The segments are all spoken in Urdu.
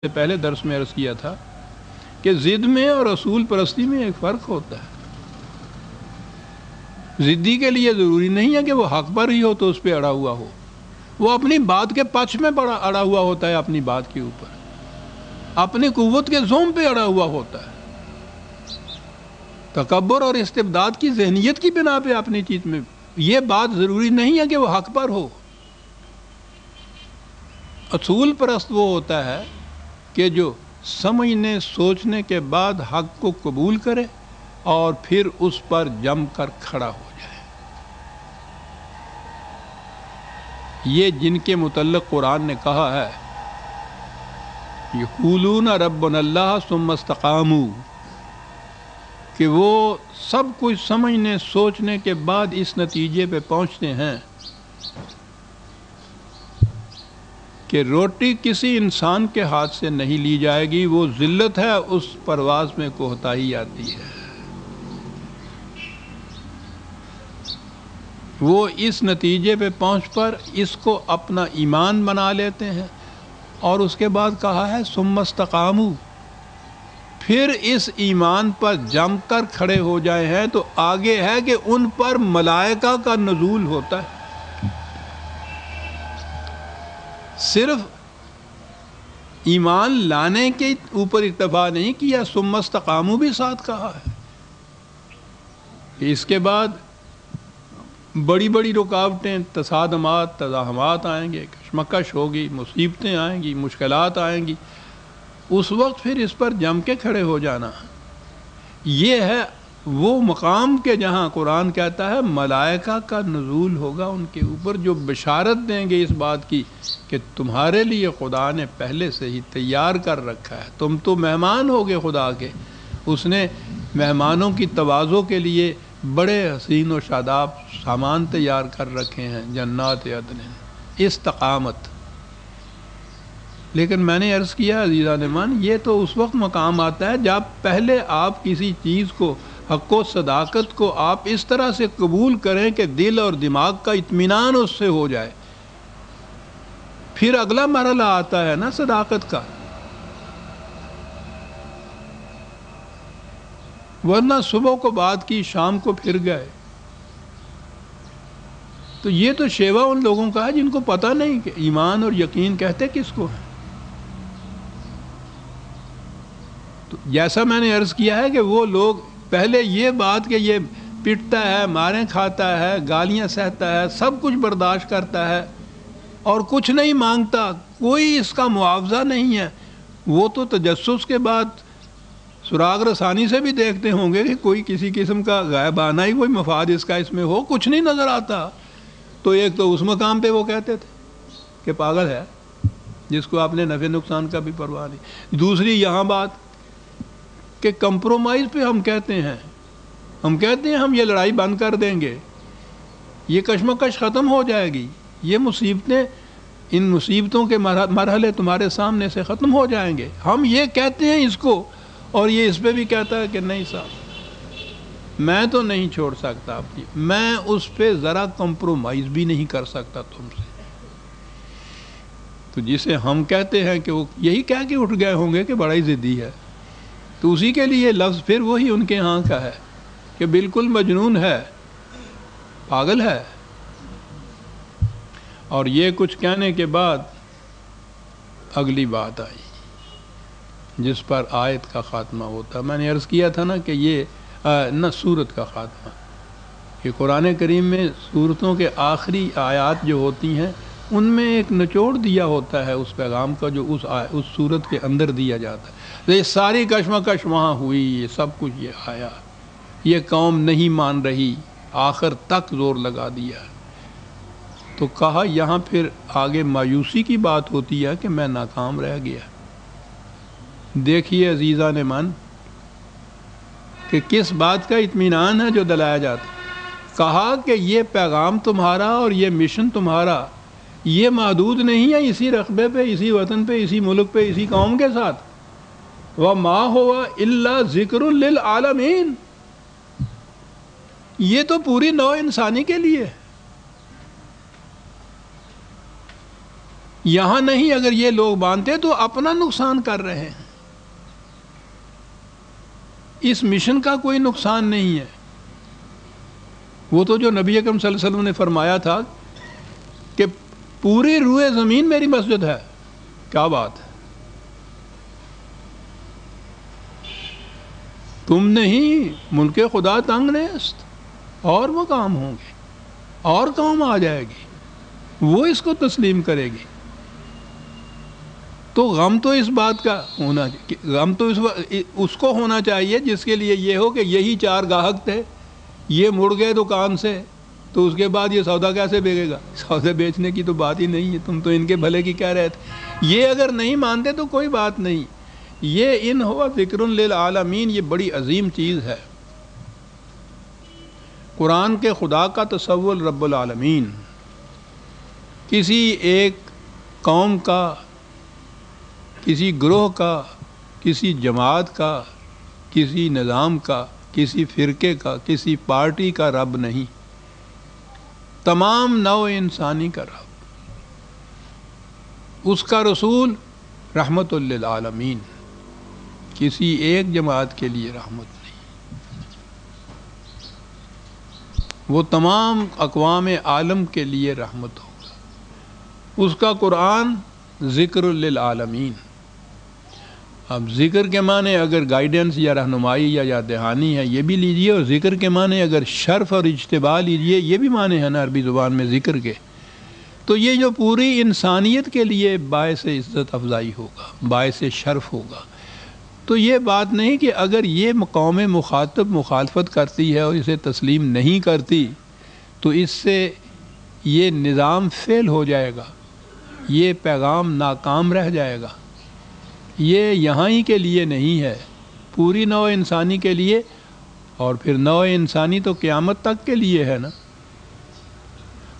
سے پہلے درس میں عرض کیا تھا کہ ضد میں اور رسول پرستی میں ایک فرق ہوتا ہے۔ ضدی کے لیے ضروری نہیں ہے کہ وہ حق پر ہی ہو تو اس پہ اڑا ہوا ہو، وہ اپنی بات کے پچ میں اڑا ہوا ہوتا ہے، اپنی بات کے اوپر اپنی قوت کے زوم پہ اڑا ہوا ہوتا ہے، تکبر اور استبداد کی ذہنیت کی بنا پہ اپنی چیز میں۔ یہ بات ضروری نہیں ہے کہ وہ حق پر ہو۔ اصول پرست وہ ہوتا ہے کہ جو سمجھنے سوچنے کے بعد حق کو قبول کرے اور پھر اس پر جم کر کھڑا ہو جائے۔ یہ جن کے متعلق قرآن نے کہا ہے یقولون ربنا اللہ ثم استقاموا، کہ وہ سب کچھ سمجھنے سوچنے کے بعد اس نتیجے پہ پہنچتے ہیں کہ روٹی کسی انسان کے ہاتھ سے نہیں لی جائے گی، وہ ذلت ہے، اس پرواز میں کوتاہی آتی ہے۔ وہ اس نتیجے پہ پہنچ پر اس کو اپنا ایمان بنا لیتے ہیں، اور اس کے بعد کہا ہے ثم استقاموا، پھر اس ایمان پر جم کر کھڑے ہو جائے ہیں، تو آگے ہے کہ ان پر ملائکہ کا نزول ہوتا ہے۔ صرف ایمان لانے کے اوپر اکتفا نہیں کیا، ثم استقاموا بھی ساتھ کہا ہے۔ اس کے بعد بڑی بڑی رکاوٹیں، تصادمات، تزاحمات آئیں گے، کشمکش ہوگی، مصیبتیں آئیں گی، مشکلات آئیں گی، اس وقت پھر اس پر جم کے کھڑے ہو جانا۔ یہ ہے وہ مقام کہ جہاں قرآن کہتا ہے ملائکہ کا نزول ہوگا ان کے اوپر، جو بشارت دیں گے اس بات کی کہ تمہارے لیے خدا نے پہلے سے ہی تیار کر رکھا ہے، تم تو مہمان ہوگے خدا کے، اس نے مہمانوں کی تواضع کے لیے بڑے حسین و شاداب سامان تیار کر رکھے ہیں، جنات عدن، استقامت۔ لیکن میں نے عرض کیا عزیزان ایمان، یہ تو اس وقت مقام آتا ہے جب پہلے آپ کسی چیز کو، حق و صداقت کو آپ اس طرح سے قبول کریں کہ دل اور دماغ کا اطمینان اس سے ہو جائے، پھر اگلا مرحلہ آتا ہے نا صداقت کا۔ ورنہ صبح کو بات کی، شام کو پھر گئے، تو یہ تو شیوا ان لوگوں کا ہے جن کو پتہ نہیں کہ ایمان اور یقین کہتے کس کو ہے۔ تو جیسا میں نے عرض کیا ہے کہ وہ لوگ پہلے یہ بات کہ یہ پٹتا ہے، ماریں کھاتا ہے، گالیاں سہتا ہے، سب کچھ برداشت کرتا ہے اور کچھ نہیں مانگتا، کوئی اس کا معاوضہ نہیں ہے، وہ تو تجسس کے بعد سراغ رسانی سے بھی دیکھتے ہوں گے کہ کوئی کسی قسم کا غائبانہ ہی کوئی مفاد اس کا اس میں ہو، کچھ نہیں نظر آتا۔ تو ایک تو اس مقام پہ وہ کہتے تھے کہ پاگل ہے جس کو آپ نے نفع نقصان کا بھی پرواہ نہیں۔ دوسری یہاں بات کہ کمپرومائز پہ ہم کہتے ہیں ہم یہ لڑائی بند کر دیں گے، یہ کشمکش ختم ہو جائے گی، یہ مصیبتیں، ان مصیبتوں کے مرحلے تمہارے سامنے سے ختم ہو جائیں گے، ہم یہ کہتے ہیں اس کو، اور یہ اس پہ بھی کہتا ہے کہ نہیں صاحب میں تو نہیں چھوڑ سکتا آپ کی، میں اس پہ ذرا کمپرومائز بھی نہیں کر سکتا تم سے۔ تو جسے ہم کہتے ہیں کہ وہ یہی کہہ کے اٹھ گئے ہوں گے کہ بڑا ہی ضدی ہے، تو اسی کے لیے لفظ پھر وہی ان کے ہاں کا ہے کہ بالکل مجنون ہے، پاگل ہے۔ اور یہ کچھ کہنے کے بعد اگلی بات آئی جس پر آیت کا خاتمہ ہوتا۔ میں نے عرض کیا تھا نا کہ یہ نہ سورت کا خاتمہ، کہ قرآن کریم میں سورتوں کے آخری آیات جو ہوتی ہیں ان میں ایک نچوڑ دیا ہوتا ہے اس پیغام کا جو اس سورت کے اندر دیا جاتا ہے۔ یہ ساری کشمکش وہاں ہوئی، یہ سب کچھ یہ آیا، یہ قوم نہیں مان رہی، آخر تک زور لگا دیا، تو کہا یہاں پھر آگے مایوسی کی بات ہوتی ہے کہ میں ناکام رہ گیا۔ دیکھیے عزیزان من کہ کس بات کا اطمینان ہے جو دلایا جاتا ہے۔ کہا کہ یہ پیغام تمہارا اور یہ مشن تمہارا یہ محدود نہیں ہے اسی رقبے پہ، اسی وطن پہ، اسی ملک پہ، اسی قوم کے ساتھ۔ وَمَا هُوَ إِلَّا ذِكْرٌ لِّلْعَالَمِينَ، یہ تو پوری نوع انسانی کے لیے ہے۔ یہاں نہیں، اگر یہ لوگ مانتے تو اپنا نقصان کر رہے ہیں. اس مشن کا کوئی نقصان نہیں ہے. وہ تو جو نبی اکرم صلی اللہ علیہ وسلم نے فرمایا تھا کہ پوری روئے زمین میری مسجد ہے. کیا بات ہے! تم نہیں، ملک خدا تنگ نیست، اور وہ کام ہوں گے، اور قوم آ جائے گی، وہ اس کو تسلیم کرے گی. تو غم تو اس بات کا ہونا، غم تو اس کو ہونا چاہیے جس کے لیے یہ ہو کہ یہی 4 گاہک تھے، یہ مڑ گئے دکان سے، تو اس کے بعد یہ سودا کیسے بیچے گا؟ سودا بیچنے کی تو بات ہی نہیں ہے، تم تو ان کے بھلے کی کہہ رہے تھے. یہ اگر نہیں مانتے تو کوئی بات نہیں. یہ ان ہوا ذکر للعالمین، یہ بڑی عظیم چیز ہے. قرآن کے خدا کا تصور رب العالمین کسی ایک قوم کا، کسی گروہ کا، کسی جماعت کا، کسی نظام کا، کسی فرقے کا، کسی پارٹی کا رب نہیں، تمام نوع انسانی کا رب. اس کا رسول رحمت للعالمین، کسی ایک جماعت کے لیے رحمت نہیں، وہ تمام اقوام عالم کے لیے رحمت ہوگا. اس کا قرآن ذکر للعالمین. اب ذکر کے معنی اگر گائیڈنس یا رہنمائی یا دہانی ہے یہ بھی لیجئے، اور ذکر کے معنی اگر شرف اور اجتباء لیجئے، یہ بھی معنی ہے نا عربی زبان میں ذکر کے. تو یہ جو پوری انسانیت کے لیے باعث عزت افزائی ہوگا، باعث شرف ہوگا. تو یہ بات نہیں کہ اگر یہ قوم مخاطب مخالفت کرتی ہے اور اسے تسلیم نہیں کرتی تو اس سے یہ نظام فیل ہو جائے گا، یہ پیغام ناکام رہ جائے گا. یہ یہاں ہی کے لیے نہیں ہے، پوری نوع انسانی کے لیے، اور پھر نوع انسانی تو قیامت تک کے لیے ہے نا.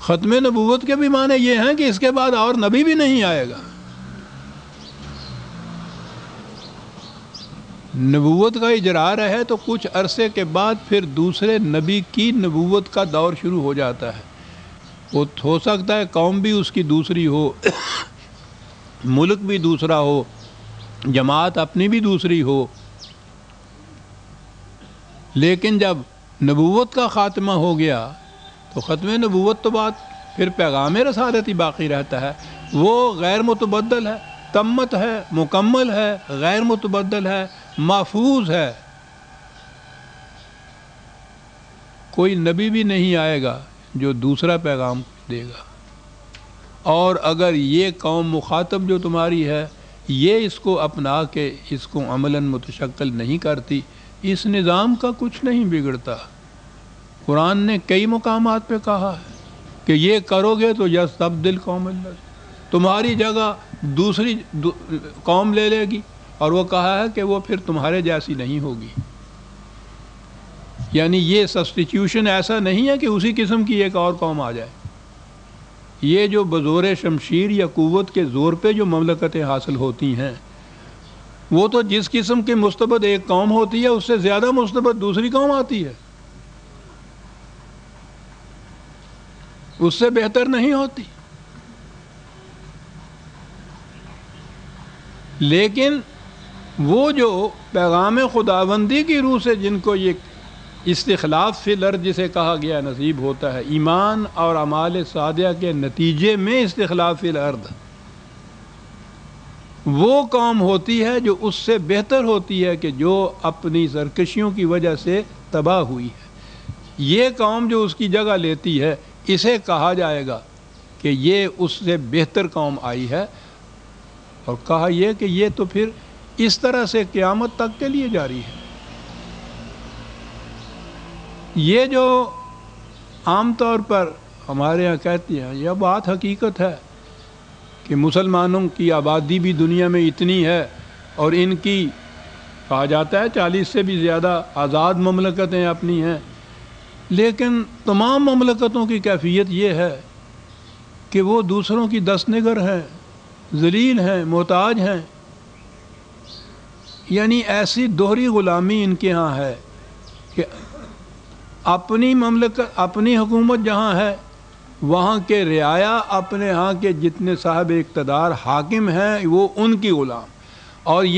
ختم نبوت کے بھی معنی یہ ہیں کہ اس کے بعد اور نبی بھی نہیں آئے گا. نبوت کا اجرا رہے تو کچھ عرصے کے بعد پھر دوسرے نبی کی نبوت کا دور شروع ہو جاتا ہے. وہ ہو سکتا ہے قوم بھی اس کی دوسری ہو، ملک بھی دوسرا ہو، جماعت اپنی بھی دوسری ہو، لیکن جب نبوت کا خاتمہ ہو گیا تو ختم نبوت تو بعد پھر پیغام رسالت ہی باقی رہتا ہے. وہ غیر متبدل ہے، تمت ہے، مکمل ہے، غیر متبدل ہے، محفوظ ہے. کوئی نبی بھی نہیں آئے گا جو دوسرا پیغام دے گا. اور اگر یہ قوم مخاطب جو تمہاری ہے یہ اس کو اپنا کے اس کو عملاً متشکل نہیں کرتی، اس نظام کا کچھ نہیں بگڑتا. قرآن نے کئی مقامات پہ کہا ہے کہ یہ کرو گے تو یستبدل قوم، تمہاری جگہ دوسری قوم لے لے گی، اور وہ کہا ہے کہ وہ پھر تمہارے جیسی نہیں ہوگی. یعنی یہ سبسٹیٹیوشن ایسا نہیں ہے کہ اسی قسم کی ایک اور قوم آ جائے. یہ جو بزور شمشیر یا قوت کے زور پہ جو مملکتیں حاصل ہوتی ہیں، وہ تو جس قسم کی مستبد ایک قوم ہوتی ہے اس سے زیادہ مستبد دوسری قوم آتی ہے، اس سے بہتر نہیں ہوتی. لیکن وہ جو پیغام خداوندی کی روح سے جن کو یہ استخلاف فی الارض جسے کہا گیا نصیب ہوتا ہے، ایمان اور اعمال صالحہ کے نتیجے میں استخلاف فی الارض، وہ قوم ہوتی ہے جو اس سے بہتر ہوتی ہے کہ جو اپنی سرکشیوں کی وجہ سے تباہ ہوئی ہے. یہ قوم جو اس کی جگہ لیتی ہے اسے کہا جائے گا کہ یہ اس سے بہتر قوم آئی ہے. اور کہا یہ کہ یہ تو پھر اس طرح سے قیامت تک کے لیے جاری ہے. یہ جو عام طور پر ہمارے ہاں کہتے ہیں، یہ بات حقیقت ہے کہ مسلمانوں کی آبادی بھی دنیا میں اتنی ہے، اور ان کی کہا جاتا ہے 40 سے بھی زیادہ آزاد مملکتیں اپنی ہیں. لیکن تمام مملکتوں کی کیفیت یہ ہے کہ وہ دوسروں کی دست نگر ہیں، ذلیل ہیں، محتاج ہیں. یعنی ایسی دوہری غلامی ان کے ہاں ہے کہ اپنی مملکت، اپنی حکومت جہاں ہے وہاں کے رعایا اپنے ہاں کے جتنے صاحب اقتدار حاکم ہیں وہ ان کی غلام، اور یہ